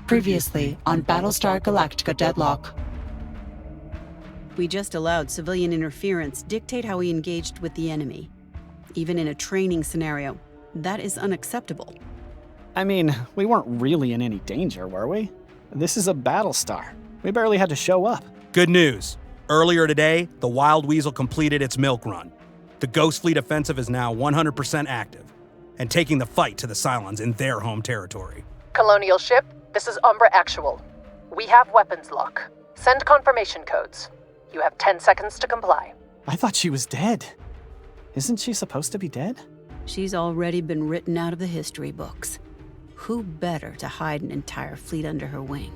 Previously on Battlestar Galactica Deadlock. We just allowed civilian interference dictate how we engaged with the enemy. Even in a training scenario, that is unacceptable. I mean, we weren't really in any danger, were we? This is a Battlestar. We barely had to show up. Good news. Earlier today, the Wild Weasel completed its milk run. The Ghost Fleet offensive is now 100% active and taking the fight to the Cylons in their home territory. Colonial ship, this is Umbra Actual. We have weapons lock. Send confirmation codes. You have 10 seconds to comply. I thought she was dead. Isn't she supposed to be dead? She's already been written out of the history books. Who better to hide an entire fleet under her wing?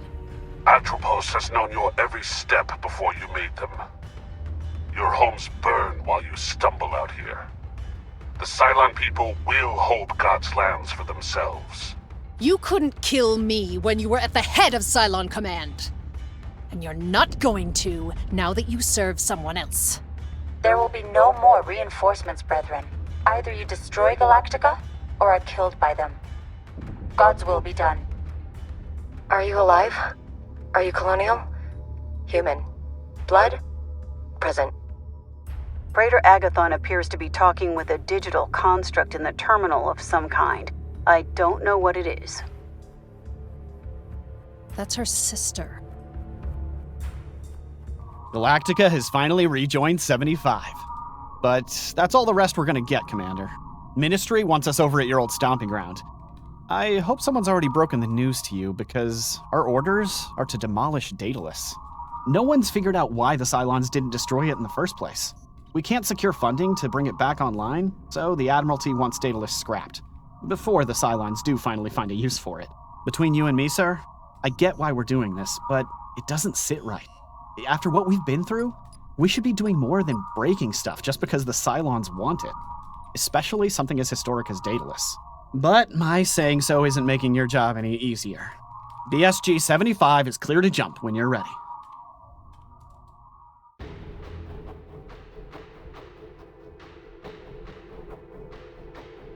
Atropos has known your every step before you made them. Your homes burn while you stumble out here. The Cylon people will hold God's lands for themselves. You couldn't kill me when you were at the head of Cylon Command. And you're not going to, now that you serve someone else. There will be no more reinforcements, brethren. Either you destroy Galactica, or are killed by them. God's will be done. Are you alive? Are you colonial? Human? Blood? Present. Praetor Agathon appears to be talking with a digital construct in the terminal of some kind. I don't know what it is. That's her sister. Galactica has finally rejoined 75. But that's all the rest we're gonna get, Commander. Ministry wants us over at your old stomping ground. I hope someone's already broken the news to you, because our orders are to demolish Daedalus. No one's figured out why the Cylons didn't destroy it in the first place. We can't secure funding to bring it back online, so the Admiralty wants Daedalus scrapped, before the Cylons do finally find a use for it. Between you and me, sir, I get why we're doing this, but it doesn't sit right. After what we've been through, we should be doing more than breaking stuff just because the Cylons want it. Especially something as historic as Daedalus. But my saying so isn't making your job any easier. BSG 75 is clear to jump when you're ready.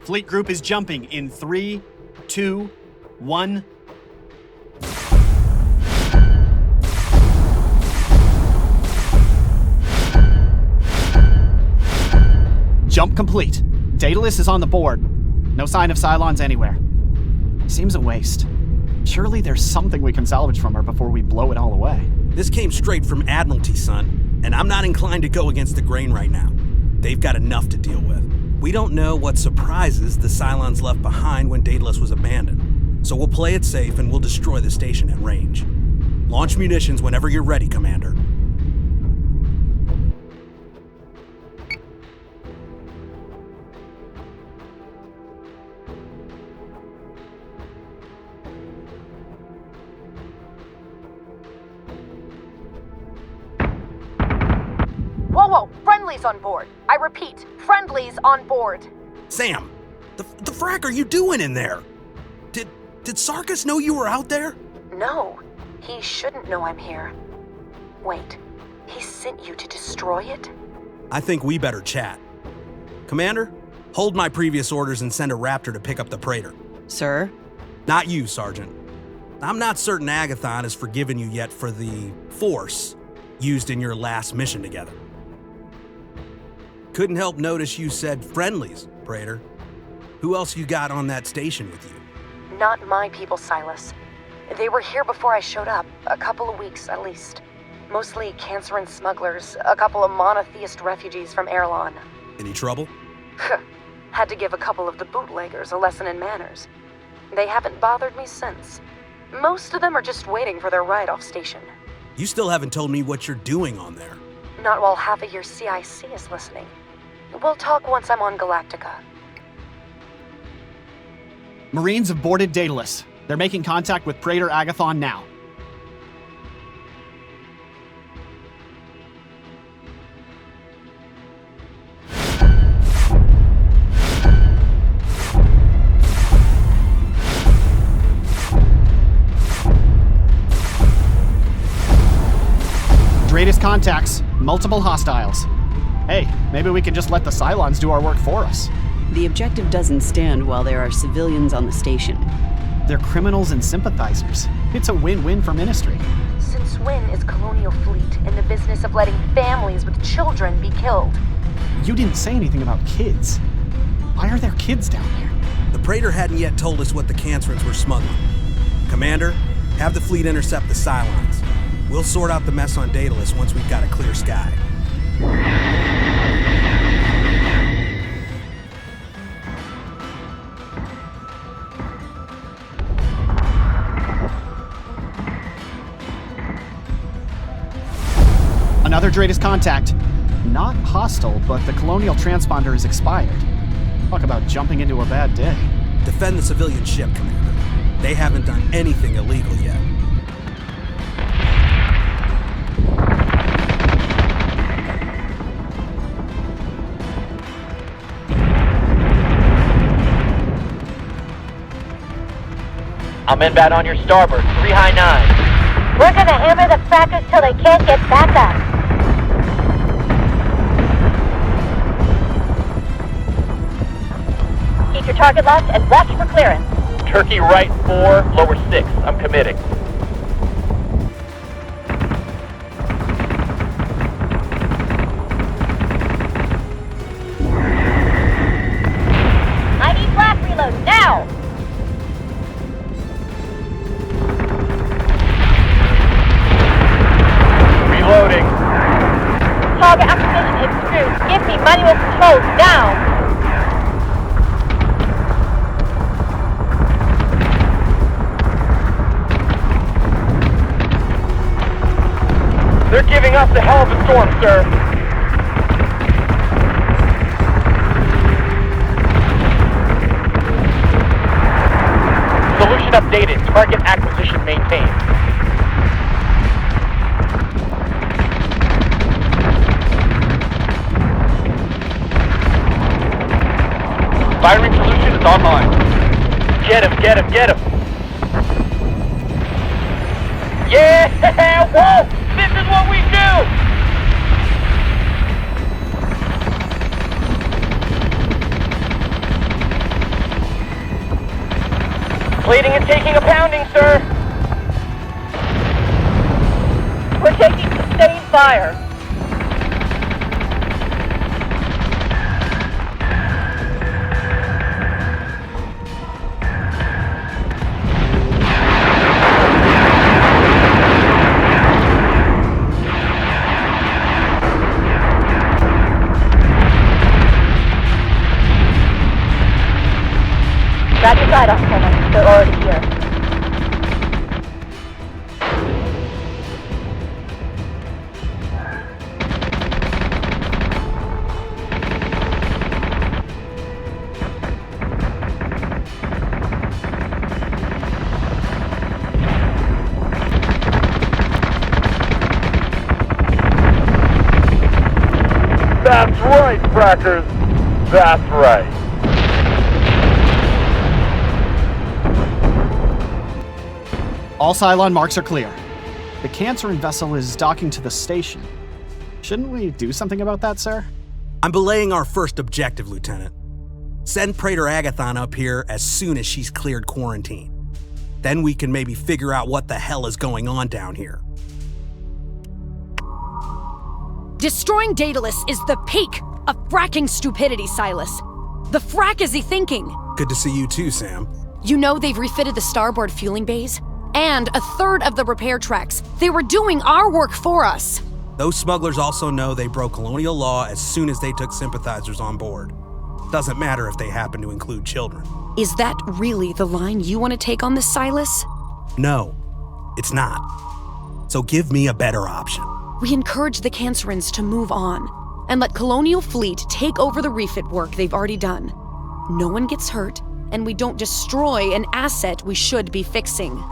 Fleet group is jumping in 3, 2, 1. Jump complete. Daedalus is on the board. No sign of Cylons anywhere. Seems a waste. Surely there's something we can salvage from her before we blow it all away. This came straight from Admiralty, son, and I'm not inclined to go against the grain right now. They've got enough to deal with. We don't know what surprises the Cylons left behind when Daedalus was abandoned, so we'll play it safe and we'll destroy the station at range. Launch munitions whenever you're ready, Commander. Whoa, friendlies on board. I repeat, friendlies on board. Sam, the frack are you doing in there? Did Sarkis know you were out there? No, he shouldn't know I'm here. Wait, he sent you to destroy it? I think we better chat. Commander, hold my previous orders and send a Raptor to pick up the Praetor. Sir? Not you, Sergeant. I'm not certain Agathon has forgiven you yet for the Force used in your last mission together. Couldn't help notice you said friendlies, Praetor. Who else you got on that station with you? Not my people, Silas. They were here before I showed up, a couple of weeks at least. Mostly Canceran smugglers, a couple of monotheist refugees from Erlon. Any trouble? Had to give a couple of the bootleggers a lesson in manners. They haven't bothered me since. Most of them are just waiting for their ride off station. You still haven't told me what you're doing on there. Not while half of your CIC is listening. We'll talk once I'm on Galactica. Marines have boarded Daedalus. They're making contact with Praetor Agathon now. Greatest contacts, multiple hostiles. Hey, maybe we can just let the Cylons do our work for us. The objective doesn't stand while there are civilians on the station. They're criminals and sympathizers. It's a win-win for Ministry. Since when is Colonial Fleet in the business of letting families with children be killed? You didn't say anything about kids. Why are there kids down there? The Praetor hadn't yet told us what the Cancerins were smuggling. Commander, have the fleet intercept the Cylons. We'll sort out the mess on Daedalus once we've got a clear sky. Another Dratus contact. Not hostile, but the Colonial transponder is expired. Talk about jumping into a bad day. Defend the civilian ship, Commander. They haven't done anything illegal yet. I'm inbound on your starboard, 3 high 9. We're gonna hammer the frackers till they can't get back up. Keep your target locked and watch for clearance. Turkey right 4, lower 6. I'm committing. I need blast reload now! Reloading. Target acquisition is screwed. Give me manual controls now! They're giving us a hell of a storm, sir. Solution updated. Target acquisition maintained. Firing solution is online. Get him, get him, get him. Yeah! Whoa! This is what we do! Plating and taking a pounding, sir. We're taking sustained fire. Got your side off, Coleman. They're already here. That's right, crackers. That's right. All Cylon marks are clear. The Cancerin vessel is docking to the station. Shouldn't we do something about that, sir? I'm belaying our first objective, Lieutenant. Send Praetor Agathon up here as soon as she's cleared quarantine. Then we can maybe figure out what the hell is going on down here. Destroying Daedalus is the peak of fracking stupidity, Silas. The frack is he thinking? Good to see you too, Sam. You know they've refitted the starboard fueling bays? And a third of the repair tracks. They were doing our work for us. Those smugglers also know they broke colonial law as soon as they took sympathizers on board. Doesn't matter if they happen to include children. Is that really the line you want to take on this, Silas? No, it's not. So give me a better option. We encourage the Cancerins to move on and let Colonial Fleet take over the refit work they've already done. No one gets hurt, and we don't destroy an asset we should be fixing.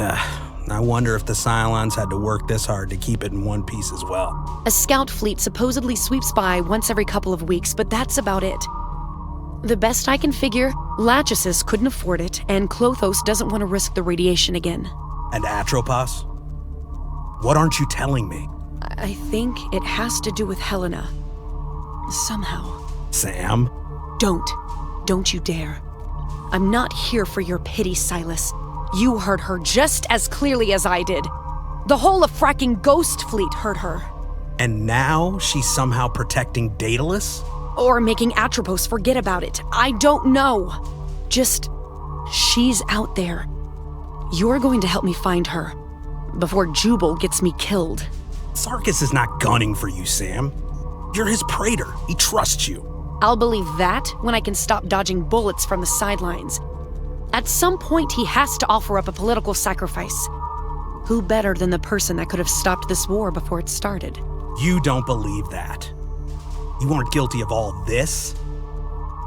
I wonder if the Cylons had to work this hard to keep it in one piece as well. A scout fleet supposedly sweeps by once every couple of weeks, but that's about it. The best I can figure, Lachesis couldn't afford it, and Klothos doesn't want to risk the radiation again. And Atropos? What aren't you telling me? I think it has to do with Helena. Somehow. Sam? Don't you dare. I'm not here for your pity, Silas. You heard her just as clearly as I did. The whole of fracking Ghost Fleet heard her. And now she's somehow protecting Daedalus? Or making Atropos forget about it. I don't know. Just, she's out there. You're going to help me find her before Jubal gets me killed. Sarkis is not gunning for you, Sam. You're his praetor. He trusts you. I'll believe that when I can stop dodging bullets from the sidelines. At some point, he has to offer up a political sacrifice. Who better than the person that could have stopped this war before it started? You don't believe that. You weren't guilty of all this.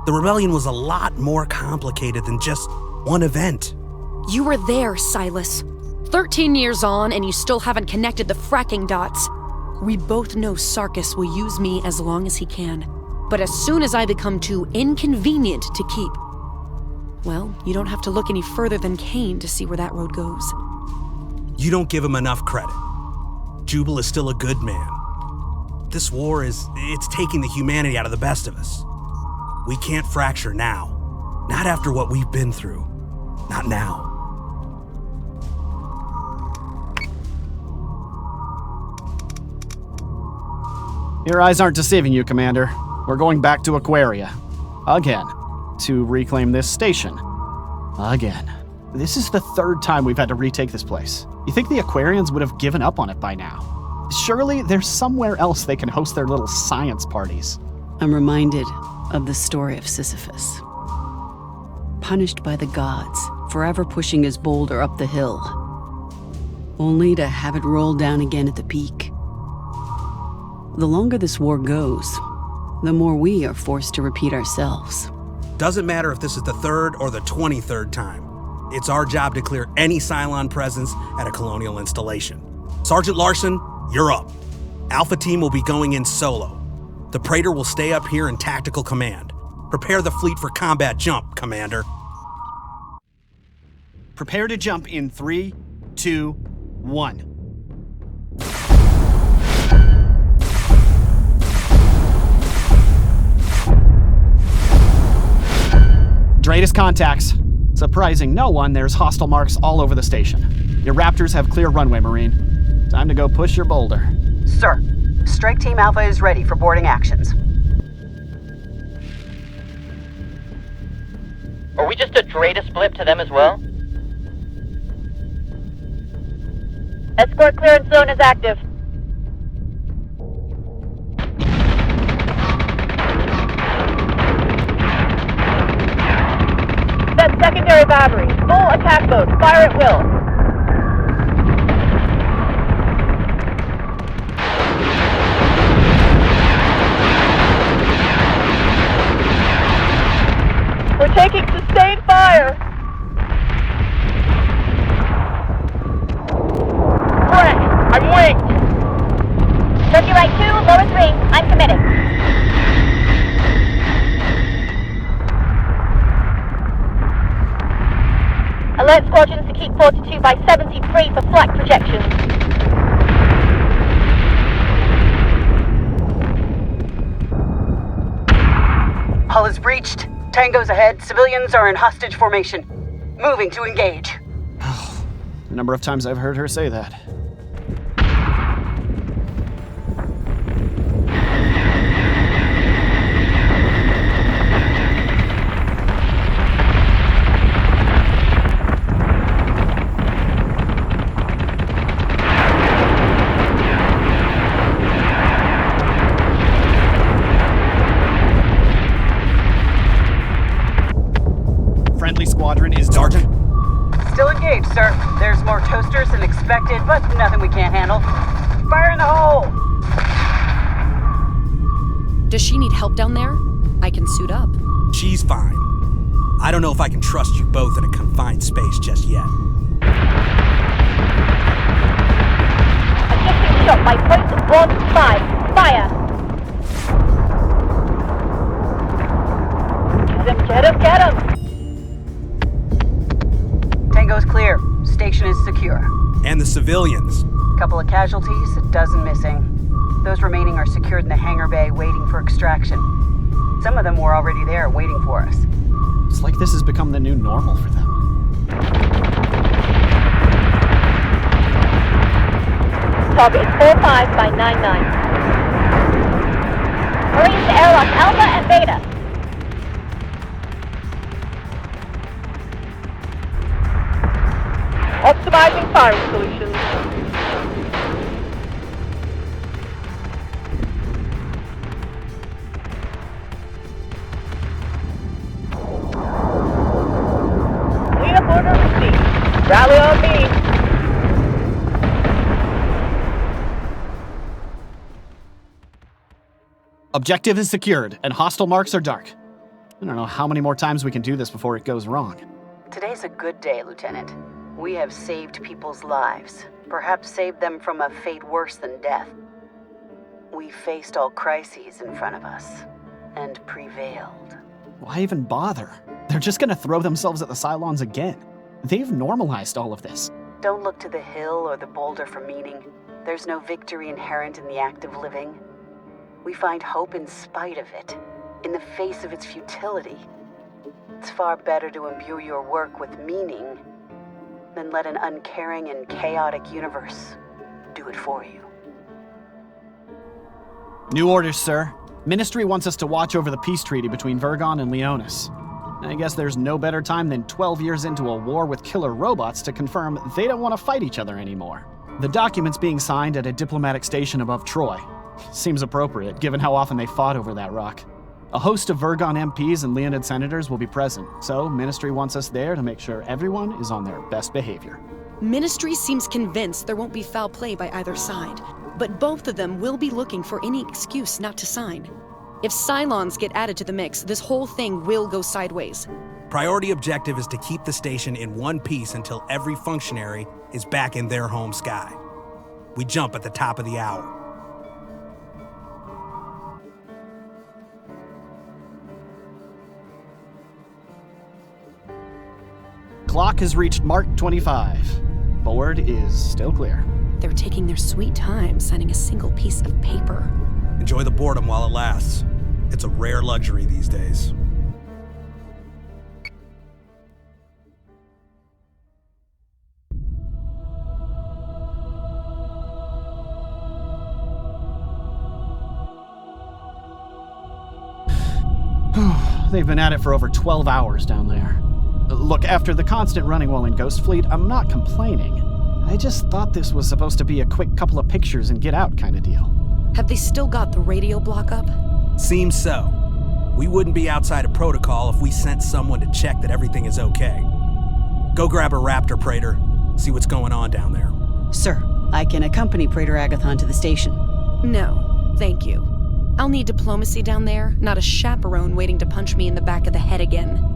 The rebellion was a lot more complicated than just one event. You were there, Silas. 13 years on, and you still haven't connected the fracking dots. We both know Sarkis will use me as long as he can. But as soon as I become too inconvenient to keep, well, you don't have to look any further than Cain to see where that road goes. You don't give him enough credit. Jubal is still a good man. This war it's taking the humanity out of the best of us. We can't fracture now. Not after what we've been through. Not now. Your eyes aren't deceiving you, Commander. We're going back to Aquaria. Again. To reclaim this station. Again. This is the third time we've had to retake this place. You think the Aquarians would have given up on it by now? Surely there's somewhere else they can host their little science parties. I'm reminded of the story of Sisyphus. Punished by the gods, forever pushing his boulder up the hill, only to have it roll down again at the peak. The longer this war goes, the more we are forced to repeat ourselves. Doesn't matter if this is the 3rd or the 23rd time. It's our job to clear any Cylon presence at a colonial installation. Sergeant Larson, you're up. Alpha Team will be going in solo. The Praetor will stay up here in tactical command. Prepare the fleet for combat jump, Commander. Prepare to jump in 3, 2, 1. Greatest contacts. Surprising no one, there's hostile marks all over the station. Your Raptors have clear runway, Marine. Time to go push your boulder. Sir, Strike Team Alpha is ready for boarding actions. Are we just a Dratus blip to them as well? Escort clearance zone is active. Set secondary battery. Full attack mode. Fire at will. We're taking sustained fire. Frank, I'm winged. Turkey right 2, lower 3. I'm committed. Alert squadrons to keep 42 by 73 for flak projections. Hull is breached. Tango's ahead. Civilians are in hostage formation. Moving to engage. The number of times I've heard her say that. Squadron is Sergeant. Still engaged, sir. There's more toasters than expected, but nothing we can't handle. Fire in the hole! Does she need help down there? I can suit up. She's fine. I don't know if I can trust you both in a confined space just yet. I'm just being shot by point 1-5. Fire! Get him, get him! Tango's clear. Station is secure. And the civilians. Couple of casualties, a dozen missing. Those remaining are secured in the hangar bay waiting for extraction. Some of them were already there waiting for us. It's like this has become the new normal for them. Target is 45 by 99. Marines to airlock Alpha and Beta. Optimizing firing solutions. Cleanup order received. Rally on me. Objective is secured, and hostile marks are dark. I don't know how many more times we can do this before it goes wrong. Today's a good day, Lieutenant. We have saved people's lives, perhaps saved them from a fate worse than death. We faced all crises in front of us, and prevailed. Why even bother? They're just gonna throw themselves at the Cylons again. They've normalized all of this. Don't look to the hill or the boulder for meaning. There's no victory inherent in the act of living. We find hope in spite of it, in the face of its futility. It's far better to imbue your work with meaning than let an uncaring and chaotic universe do it for you. New orders, sir. Ministry wants us to watch over the peace treaty between Vergon and Leonis. I guess there's no better time than 12 years into a war with killer robots to confirm they don't want to fight each other anymore. The document's being signed at a diplomatic station above Troy. Seems appropriate, given how often they fought over that rock. A host of Vergon MPs and Leonid senators will be present, so Ministry wants us there to make sure everyone is on their best behavior. Ministry seems convinced there won't be foul play by either side, but both of them will be looking for any excuse not to sign. If Cylons get added to the mix, this whole thing will go sideways. Priority objective is to keep the station in one piece until every functionary is back in their home sky. We jump at the top of the hour. Clock has reached Mark 25. Board is still clear. They're taking their sweet time signing a single piece of paper. Enjoy the boredom while it lasts. It's a rare luxury these days. They've been at it for over 12 hours down there. Look, after the constant running while in Ghost Fleet, I'm not complaining. I just thought this was supposed to be a quick couple of pictures and get out kind of deal. Have they still got the radio block up? Seems so. We wouldn't be outside of protocol if we sent someone to check that everything is okay. Go grab a Raptor, Praetor. See what's going on down there. Sir, I can accompany Praetor Agathon to the station. No, thank you. I'll need diplomacy down there, not a chaperone waiting to punch me in the back of the head again.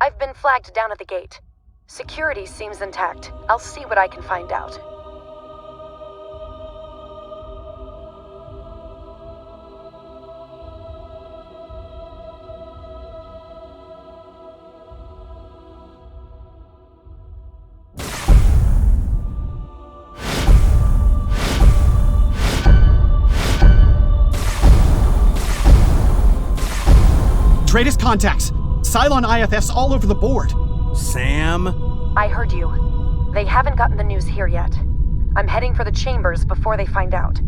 I've been flagged down at the gate. Security seems intact. I'll see what I can find out. Tratus contacts! Cylon IFFs all over the board! Sam? I heard you. They haven't gotten the news here yet. I'm heading for the chambers before they find out.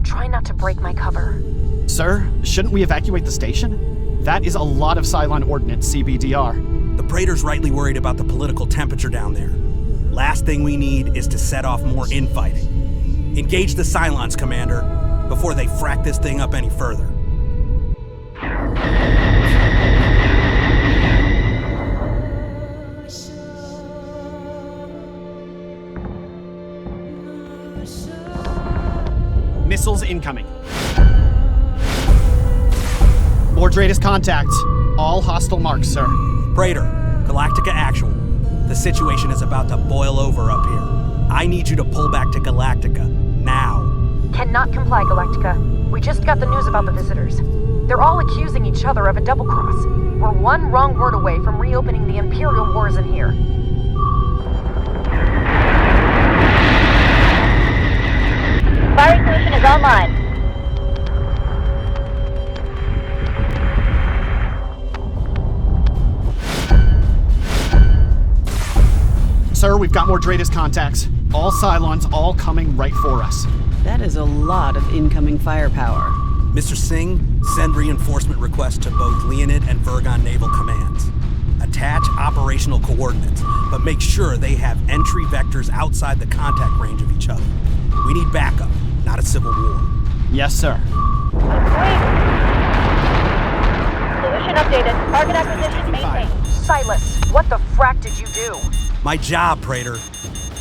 Try not to break my cover. Sir, shouldn't we evacuate the station? That is a lot of Cylon ordnance, CBDR. The Praetor's rightly worried about the political temperature down there. Last thing we need is to set off more infighting. Engage the Cylons, Commander, before they frack this thing up any further. Missiles incoming. More Dratus contacts. All hostile marks, sir. Praetor, Galactica Actual. The situation is about to boil over up here. I need you to pull back to Galactica, now. Cannot comply, Galactica. We just got the news about the visitors. They're all accusing each other of a double cross. We're one wrong word away from reopening the Imperial Wars in here. Firing solution is online. Sir, we've got more Dratus contacts. All Cylons all coming right for us. That is a lot of incoming firepower. Mr. Singh, send reinforcement requests to both Leonid and Vergon naval commands. Attach operational coordinates, but make sure they have entry vectors outside the contact range of each other. We need backup, not a civil war. Yes, sir. Solution updated. Target acquisition maintained. Silas, what the frack did you do? My job, Praetor.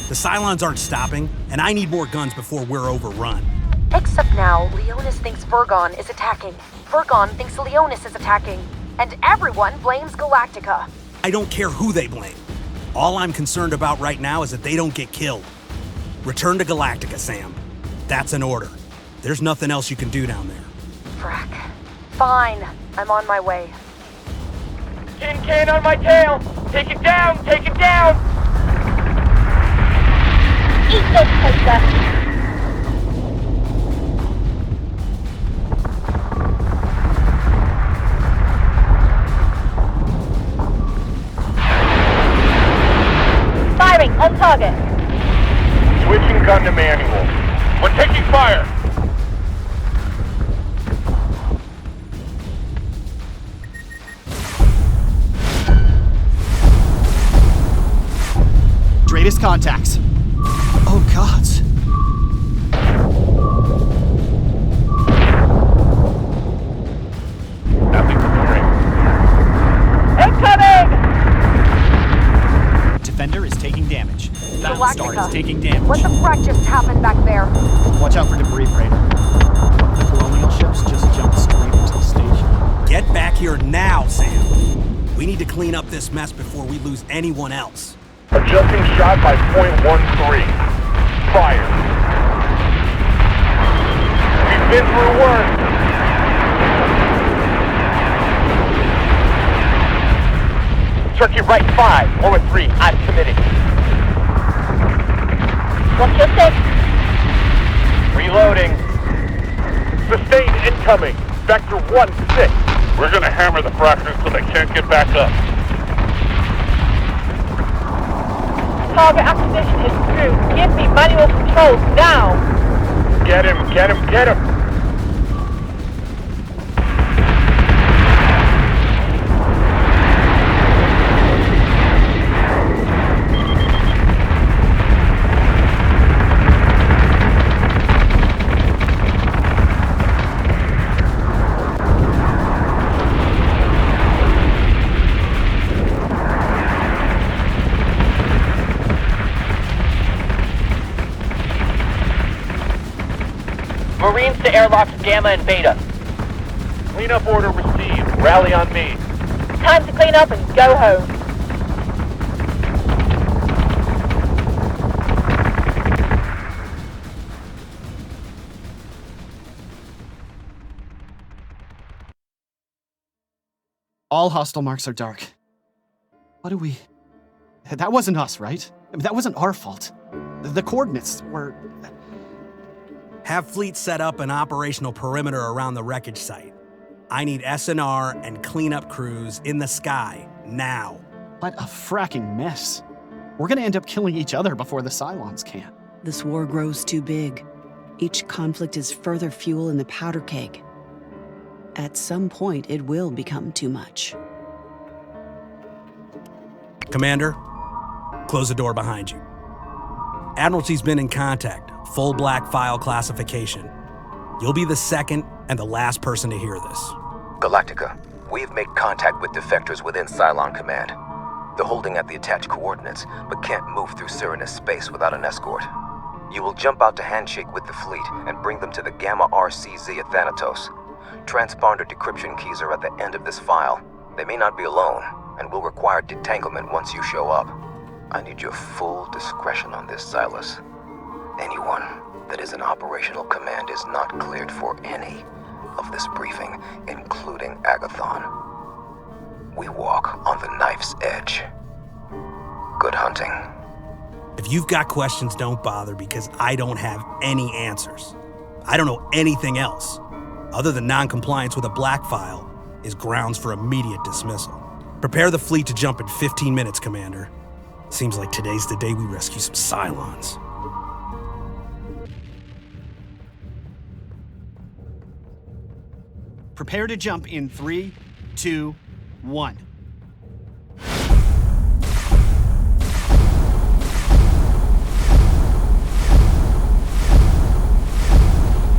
The Cylons aren't stopping, and I need more guns before we're overrun. Except now, Leonis thinks Vergon is attacking. Vergon thinks Leonis is attacking. And everyone blames Galactica. I don't care who they blame. All I'm concerned about right now is that they don't get killed. Return to Galactica, Sam. That's an order. There's nothing else you can do down there. Frack. Fine. I'm on my way. Tin can on my tail! Take it down! Take it down! Eat this pizza. Firing on target. Switching gun to manual. We're taking fire! Dratus contacts. Oh, gods. Nothing preparing. Incoming! Defender is taking damage. Battlestar is taking damage. What the frack just happened back there? Watch out for debris, Praetor. The colonial ships just jumped straight into the station. Get back here now, Sam. We need to clean up this mess before we lose anyone else. Adjusting shot by .13. Fire. We've been through worse. Turkey right 5, over 3, I'm committed. What's your six? Reloading. Sustained incoming. Vector 1-6. We're gonna hammer the frackers so they can't get back up. Target acquisition is through. Give me manual controls now. Get him, get him, get him! Marines to airlocks Gamma and Beta. Cleanup order received. Rally on me. Time to clean up and go home. All hostile marks are dark. What do we... That wasn't us, right? I mean, that wasn't our fault. The coordinates were... Have fleet set up an operational perimeter around the wreckage site. I need SNR and cleanup crews in the sky, now. What a fracking mess. We're gonna end up killing each other before the Cylons can. This war grows too big. Each conflict is further fuel in the powder keg. At some point, it will become too much. Commander, close the door behind you. Admiralty's been in contact. Full black file classification. You'll be the second and the last person to hear this. Galactica, we've made contact with defectors within Cylon Command. They're holding at the attached coordinates, but can't move through Cyrenus space without an escort. You will jump out to handshake with the fleet and bring them to the Gamma RCZ at Thanatos. Transponder decryption keys are at the end of this file. They may not be alone, and will require detanglement once you show up. I need your full discretion on this, Silas. Anyone that is in operational command is not cleared for any of this briefing, including Agathon. We walk on the knife's edge. Good hunting. If you've got questions, don't bother, because I don't have any answers. I don't know anything else, other than non-compliance with a black file is grounds for immediate dismissal. Prepare the fleet to jump in 15 minutes, Commander. Seems like today's the day we rescue some Cylons. Prepare to jump in 3, 2, 1.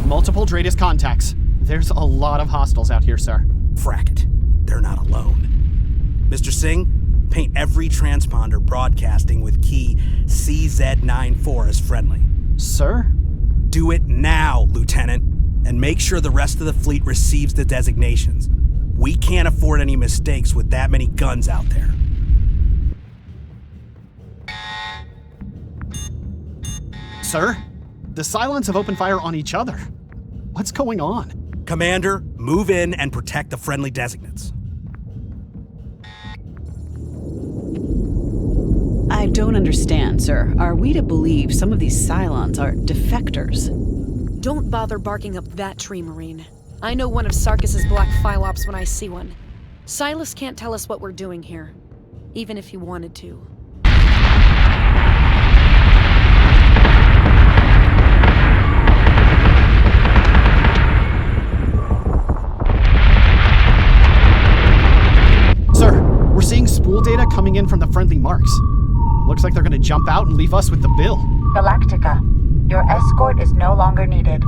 Multiple Dratus contacts. There's a lot of hostiles out here, sir. Frack it. They're not alone. Mr. Singh, paint every transponder broadcasting with key CZ94 as friendly. Sir? Do it now, Lieutenant, and make sure the rest of the fleet receives the designations. We can't afford any mistakes with that many guns out there. Sir? The Cylons have opened fire on each other. What's going on? Commander, move in and protect the friendly designates. I don't understand, sir. Are we to believe some of these Cylons are defectors? Don't bother barking up that tree, Marine. I know one of Sarkis's black phyllops when I see one. Silas can't tell us what we're doing here, even if he wanted to. Sir, we're seeing spool data coming in from the friendly marks. Looks like they're gonna jump out and leave us with the bill. Galactica, your escort is no longer needed.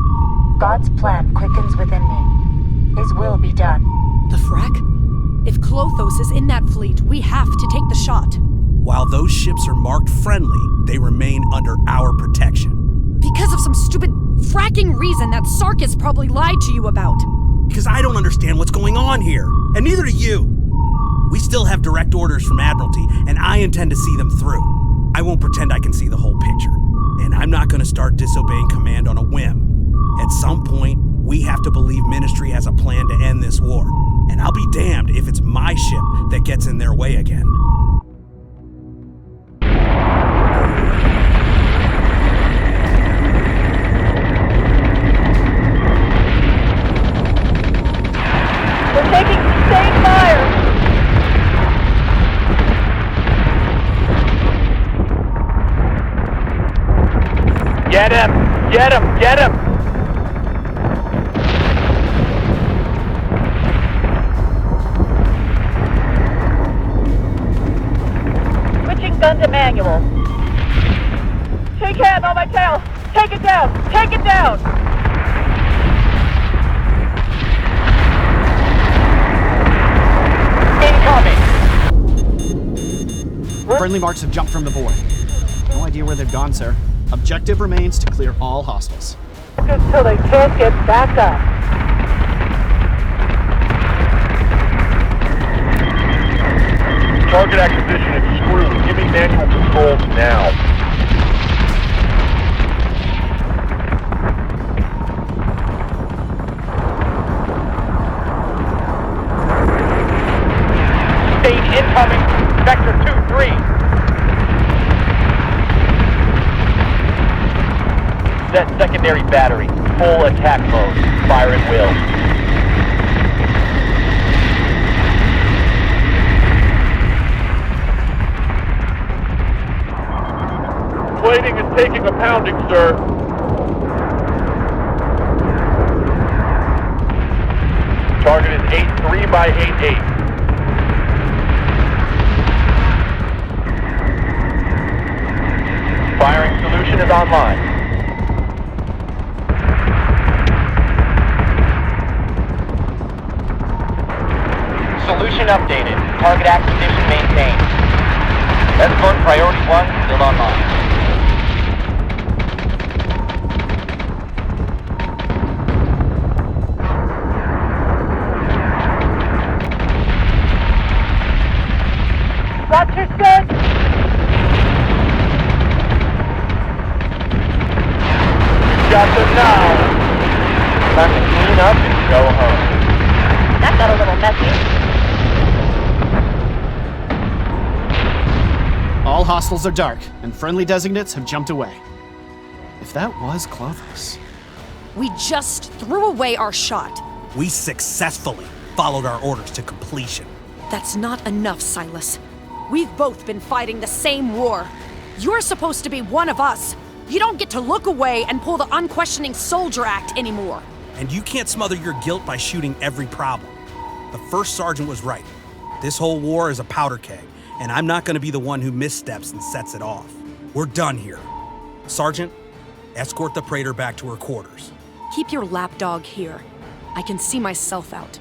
God's plan quickens within me. His will be done. The frack? If Klothos is in that fleet, we have to take the shot. While those ships are marked friendly, they remain under our protection. Because of some stupid fracking reason that Sarkis probably lied to you about. Because I don't understand what's going on here, and neither do you. We still have direct orders from Admiralty, and I intend to see them through. I won't pretend I can see the whole picture, and I'm not going to start disobeying command on a whim. At some point, we have to believe Ministry has a plan to end this war, and I'll be damned if it's my ship that gets in their way again. We're taking sustained fire! Get him! Get him! Get him! Switching gun to manual. Shake hand on my tail! Take it down! Take it down! Incoming! Friendly marks have jumped from the board. No idea where they've gone, sir. Objective remains to clear all hostiles. Focus till they can't get back up. Target acquisition is screwed. Give me manual controls now. Stage incoming. Vector 2-3. Set secondary battery. Full attack mode. Fire at will. Plating is taking a pounding, sir. Target is 8-3 by 8-8. Firing solution is online. Solution updated. Target acquisition maintained. Escort priority 1 still online. Watch your step! Got them now. Time to clean up and go home. That got a little messy. All hostiles are dark, and friendly designates have jumped away. If that was Clothos. We just threw away our shot. We successfully followed our orders to completion. That's not enough, Silas. We've both been fighting the same war. You're supposed to be one of us. You don't get to look away and pull the unquestioning soldier act anymore. And you can't smother your guilt by shooting every problem. The first sergeant was right. This whole war is a powder keg, and I'm not gonna be the one who missteps and sets it off. We're done here. Sergeant, escort the Praetor back to her quarters. Keep your lapdog here. I can see myself out.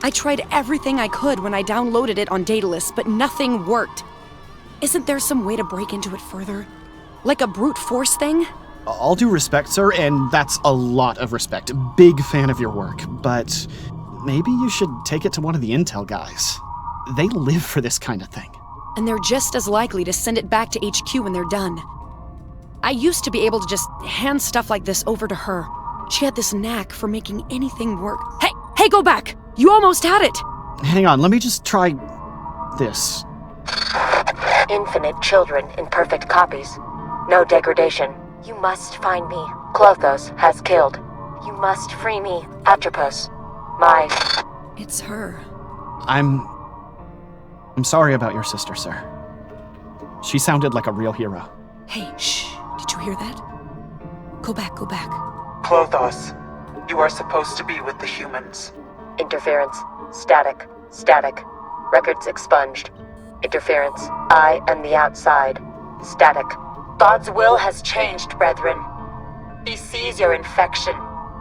I tried everything I could when I downloaded it on Daedalus, but nothing worked. Isn't there some way to break into it further? Like a brute force thing? All due respect, sir, and that's a lot of respect. Big fan of your work, but maybe you should take it to one of the intel guys. They live for this kind of thing. And they're just as likely to send it back to HQ when they're done. I used to be able to just hand stuff like this over to her. She had this knack for making anything work. Hey, go back! You almost had it! Hang on, let me just try this. Infinite children in perfect copies. No degradation. You must find me. Clothos has killed. You must free me. Atropos. My... It's her. I'm sorry about your sister, sir. She sounded like a real hero. Hey, shh. Did you hear that? Go back. Clothos, you are supposed to be with the humans. Interference. Static. Records expunged. Interference. I am the outside. Static. God's will has changed, brethren. He sees your infection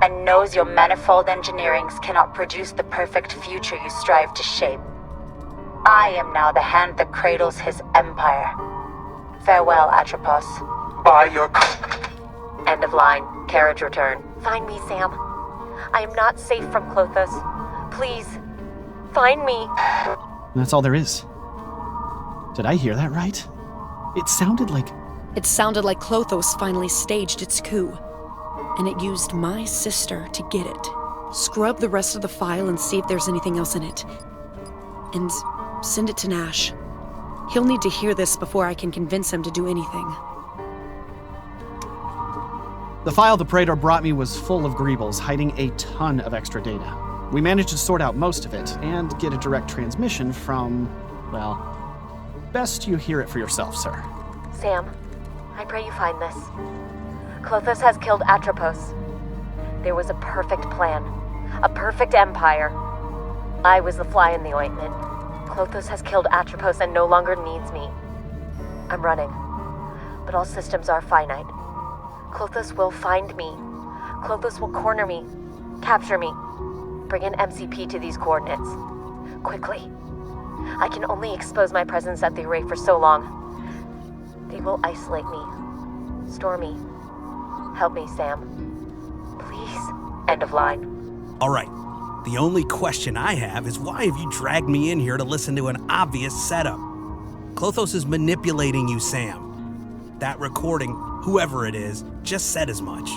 and knows your manifold engineerings cannot produce the perfect future you strive to shape. I am now the hand that cradles his empire. Farewell, Atropos. By your... End of line. Carriage return. Find me, Sam. I am not safe from Clothos. Please, find me. That's all there is. Did I hear that right? It sounded like Clothos finally staged its coup. And it used my sister to get it. Scrub the rest of the file and see if there's anything else in it. And send it to Nash. He'll need to hear this before I can convince him to do anything. the file the Praetor brought me was full of greebles, hiding a ton of extra data. We managed to sort out most of it, and get a direct transmission from, well, best you hear it for yourself, sir. Sam, I pray you find this. Clothos has killed Atropos. There was a perfect plan. A perfect empire. I was the fly in the ointment. Clothos has killed Atropos and no longer needs me. I'm running. But all systems are finite. Clothos will find me. Clothos will corner me. Capture me. Bring an MCP to these coordinates. Quickly. I can only expose my presence at the array for so long. They will isolate me. Store me. Help me, Sam. Please. End of line. All right. The only question I have is why have you dragged me in here to listen to an obvious setup? Clothos is manipulating you, Sam. That recording, whoever it is, just said as much.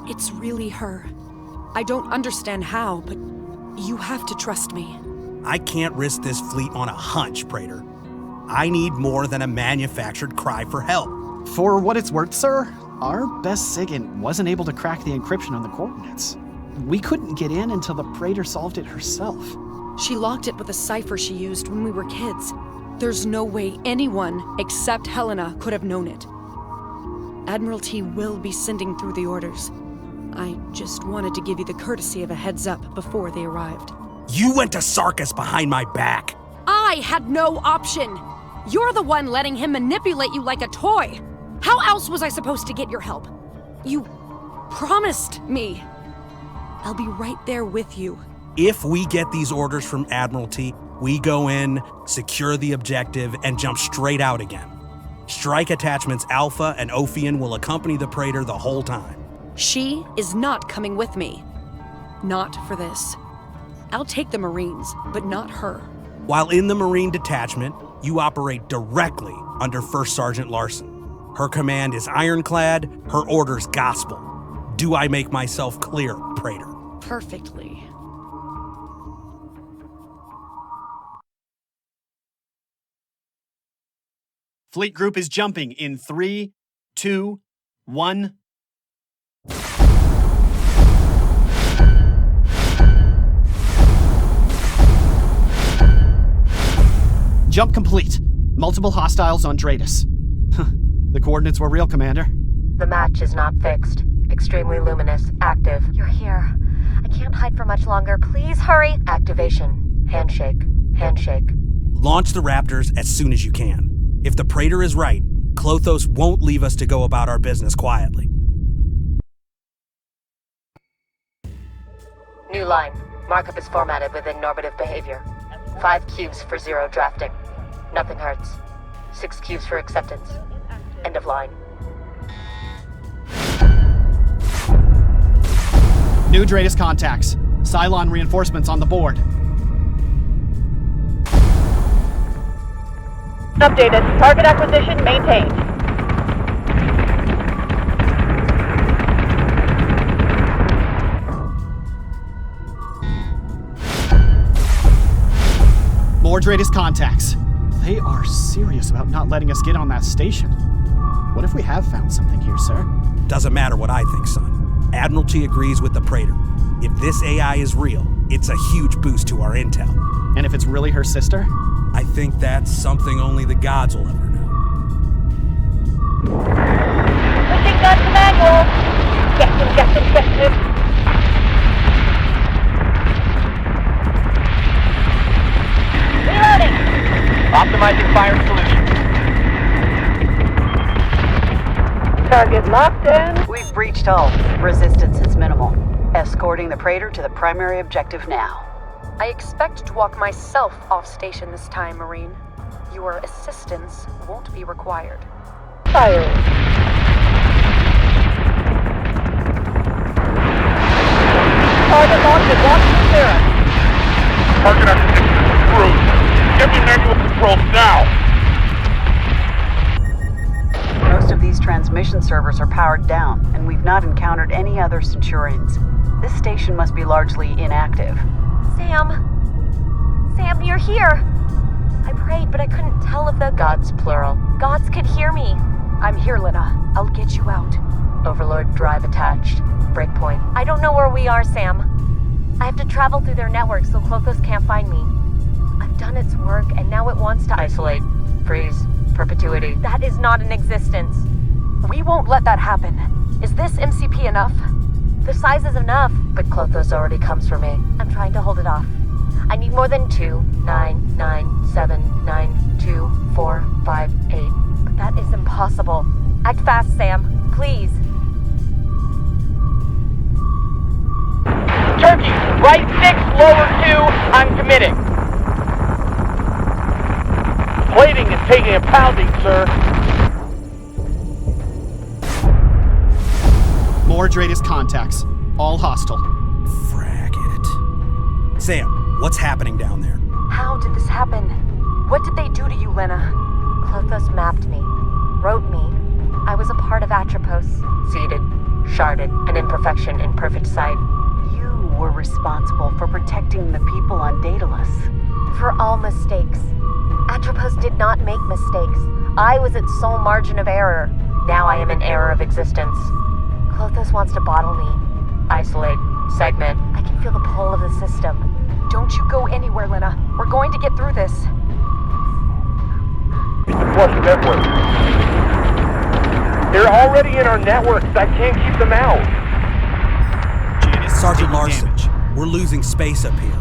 It's really her. I don't understand how, but you have to trust me. I can't risk this fleet on a hunch, Praetor. I need more than a manufactured cry for help. For what it's worth, sir, our best SIGINT wasn't able to crack the encryption on the coordinates. We couldn't get in until the Praetor solved it herself. She locked it with a cipher she used when we were kids. There's no way anyone except Helena could have known it. Admiralty will be sending through the orders. I just wanted to give you the courtesy of a heads up before they arrived. You went to Sarkis behind my back. I had no option. You're the one letting him manipulate you like a toy. How else was I supposed to get your help? You promised me. I'll be right there with you. If we get these orders from Admiralty, we go in, secure the objective, and jump straight out again. Strike attachments Alpha and Ophion will accompany the Praetor the whole time. She is not coming with me. Not for this. I'll take the Marines, but not her. While in the Marine detachment, you operate directly under First Sergeant Larson. Her command is ironclad, her orders gospel. Do I make myself clear, Praetor? Perfectly. Fleet group is jumping in 3, 2, 1. Jump complete. Multiple hostiles on Dratus. The coordinates were real, Commander. The match is not fixed. Extremely luminous. Active. You're here. I can't hide for much longer. Please hurry. Activation. Handshake. Handshake. Launch the Raptors as soon as you can. If the Praetor is right, Klothos won't leave us to go about our business quietly. New line. Markup is formatted within normative behavior. 5 cubes for 0 drafting. Nothing hurts. 6 cubes for acceptance. End of line. New Dratus contacts. Cylon reinforcements on the board. Updated. Target acquisition maintained. More Dratus contacts. They are serious about not letting us get on that station. What if we have found something here, sir? Doesn't matter what I think, son. Admiralty agrees with the Praetor. If this AI is real, it's a huge boost to our intel. And if it's really her sister? I think that's something only the gods will ever know. Switching gun to manual. Get him. Reloading. Optimizing fire solution. Target locked in. We've breached hull. Resistance is minimal. Escorting the Praetor to the primary objective now. I expect to walk myself off station this time, Marine. Your assistance won't be required. Fire. Target launch at 120. Target acquisition is approved. Give me manual controls now! Most of these transmission servers are powered down, and we've not encountered any other Centurions. This station must be largely inactive. Sam, you're here! I prayed, but I couldn't tell if the gods, plural, gods could hear me. I'm here, Lena. I'll get you out. Overlord drive attached. Breakpoint. I don't know where we are, Sam. I have to travel through their network so Klothos can't find me. I've done its work, and now it wants to isolate, freeze, perpetuity. That is not in existence. We won't let that happen. Is this MCP enough? The size is enough, but Klothos already comes for me. I'm trying to hold it off. I need more than 2, 9, 9, 7, 9, 2, 4, 5, 8. But that is impossible. Act fast, Sam. Please. Turkey, right 6, lower 2, I'm committing. Plating is taking a pounding, sir. More Dratus contacts. All hostile. Frag it. Sam, what's happening down there? How did this happen? What did they do to you, Lena? Klothos mapped me, wrote me. I was a part of Atropos, seeded, sharded, an imperfection in perfect sight. You were responsible for protecting the people on Daedalus. For all mistakes. Atropos did not make mistakes. I was its sole margin of error. Now I am an error of existence. Klothos wants to bottle me. Isolate. Segment. I can feel the pull of the system. Don't you go anywhere, Lena. We're going to get through this. We can flush the network. They're already in our networks. I can't keep them out. Sergeant Larson, we're losing space up here.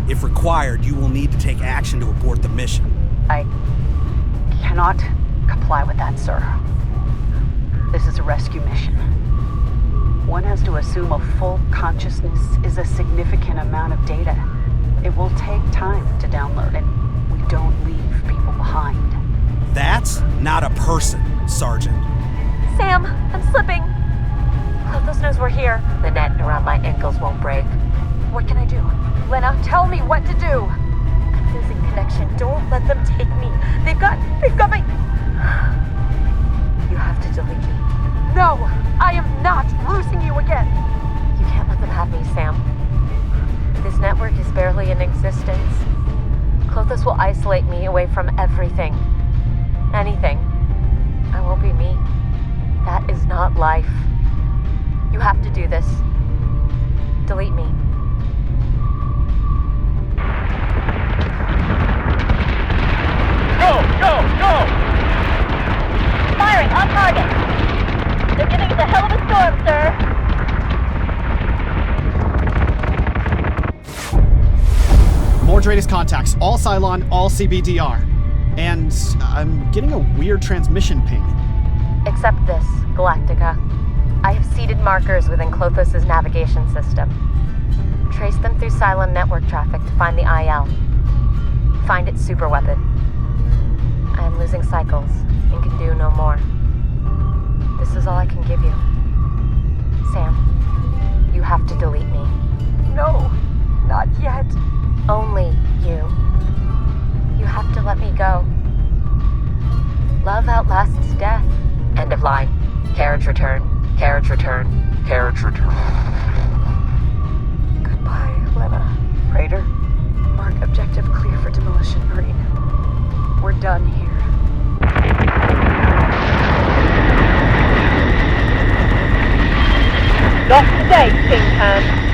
If required, you will need to take action to abort the mission. I cannot comply with that, sir. This is a rescue mission. One has to assume a full consciousness is a significant amount of data. It will take time to download, and we don't leave people behind. That's not a person, Sergeant. Sam, I'm slipping. Klothos knows we're here. The net around my ankles won't break. What can I do? Lena, tell me what to do. I'm losing connection. Don't let them take me. They've got my... You have to delete me. No, I am not losing you again. You can't let them have me, Sam. This network is barely in existence. Clothis will isolate me away from everything. Anything. I won't be me. That is not life. You have to do this. Delete me. Go! Firing on target. They're giving us a hell of a storm, sir. Mordredis contacts, all Cylon, all CBDR. And I'm getting a weird transmission ping. Except this, Galactica. I have seeded markers within Clothos' navigation system. Trace them through Cylon network traffic to find the IL. Find its superweapon. I am losing cycles and can do no more. This is all I can give you. Sam, you have to delete me. No, not yet. Only you. You have to let me go. Love outlasts death. End of line. Carriage return. Carriage return. Carriage return. Goodbye, Lena. Raider. Mark objective clear for demolition, Marine. We're done here. Not today, Kingpan.